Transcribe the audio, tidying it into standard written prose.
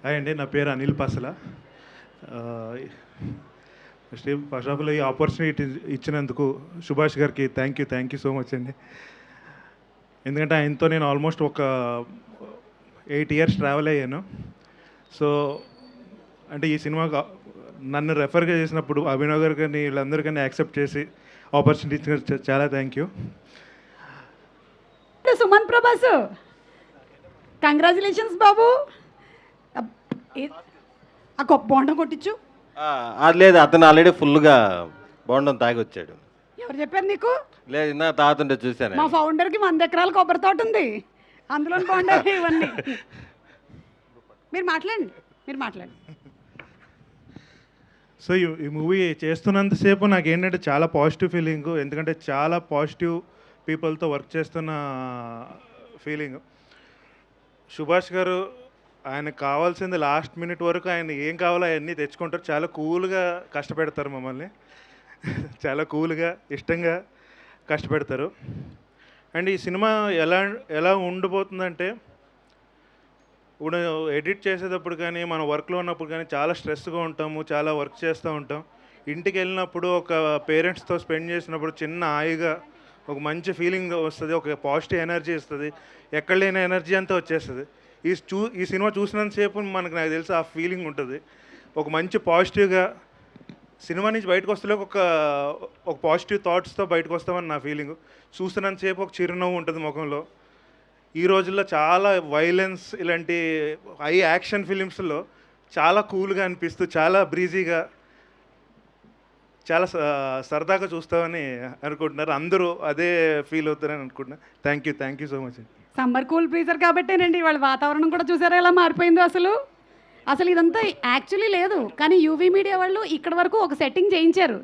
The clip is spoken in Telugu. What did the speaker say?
హాయ్ అండి, నా పేరు అనిల్ పసల. ఫస్ట్ ఆఫ్ ఆల్ ఈ ఆపర్చునిటీ ఇచ్చినందుకు సుభాష్ గారికి థ్యాంక్ యూ సో మచ్ అండి. ఎందుకంటే ఆయనతో నేను ఆల్మోస్ట్ ఒక 8 ఇయర్స్ ట్రావెల్ అయ్యాను. సో అంటే ఈ సినిమా నన్ను రెఫర్గా చేసినప్పుడు అభినవ్ గారు కానీ వీళ్ళందరికీ యాక్సెప్ట్ చేసి ఆపర్చునిటీ ఇచ్చిన చాలా thank you. Suman Prabhas, congratulations బాబు. ఆ గొప్ప బోండం కొట్టించు. అది లేదు, అతను ఆల్రెడీ ఫుల్గా బోండం తాగి వచ్చాడు. ఎవరు చెప్పారు నీకు? లేదు, నా తాగుతుంటే చూశాను. మా ఫౌండర్కి 100 ఎకరాల కొబ్బరి తోట ఉంది, అందులో బోండాలు ఇవన్నీ. మీరు మాట్లాడండి. సో ఈ మూవీ చేస్తున్నంతసేపు నాకు ఏంటంటే చాలా పాజిటివ్ ఫీలింగ్, ఎందుకంటే చాలా పాజిటివ్ పీపుల్తో వర్క్ చేస్తున్న ఫీలింగ్. సుభాష్ గారు ఆయనకు కావాల్సింది లాస్ట్ మినిట్ వరకు ఆయన ఏం కావాలో అవన్నీ తెచ్చుకుంటారు. చాలా కూల్గా కష్టపెడతారు మమ్మల్ని, చాలా కూల్గా ఇష్టంగా కష్టపెడతారు. అండ్ ఈ సినిమా ఎలా ఉండిపోతుందంటే, ఇప్పుడు ఎడిట్ చేసేటప్పుడు కానీ మన వర్క్లో ఉన్నప్పుడు కానీ చాలా స్ట్రెస్గా ఉంటాము, చాలా వర్క్ చేస్తూ ఉంటాం. ఇంటికి వెళ్ళినప్పుడు ఒక పేరెంట్స్తో స్పెండ్ చేసినప్పుడు చిన్న హాయిగా ఒక మంచి ఫీలింగ్ వస్తుంది, ఒక పాజిటివ్ ఎనర్జీ ఇస్తుంది, ఎక్కడ లేని ఎనర్జీ అంతా వచ్చేస్తుంది. ఈ సినిమా చూసినంతసేపు నాకు తెలిసి ఆ ఫీలింగ్ ఉంటుంది. ఒక మంచి పాజిటివ్గా సినిమా నుంచి బయటకు వస్తలే ఒక పాజిటివ్ థాట్స్తో బయటకు వస్తామని నా ఫీలింగ్. చూస్తున్నంతసేపు ఒక చిరునవ్వు ఉంటుంది ముఖంలో. ఈ రోజుల్లో చాలా వైలెన్స్, ఇలాంటి హై యాక్షన్ ఫిలిమ్స్లో చాలా కూల్గా అనిపిస్తూ, చాలా బ్రీజీగా, చాలా సరదాగా చూస్తామని అనుకుంటున్నారు. అందరూ అదే ఫీల్ అవుతారని అనుకుంటున్నా. Thank you so much. Summer cool breezer కాబట్టేనండి వాళ్ళ వాతావరణం కూడా చూసారా ఎలా మారిపోయిందో. అసలు ఇదంతా యాక్చువల్లీ లేదు, కానీ యూవీ మీడియా వాళ్ళు ఇక్కడ వరకు ఒక సెట్టింగ్ చేయించారు.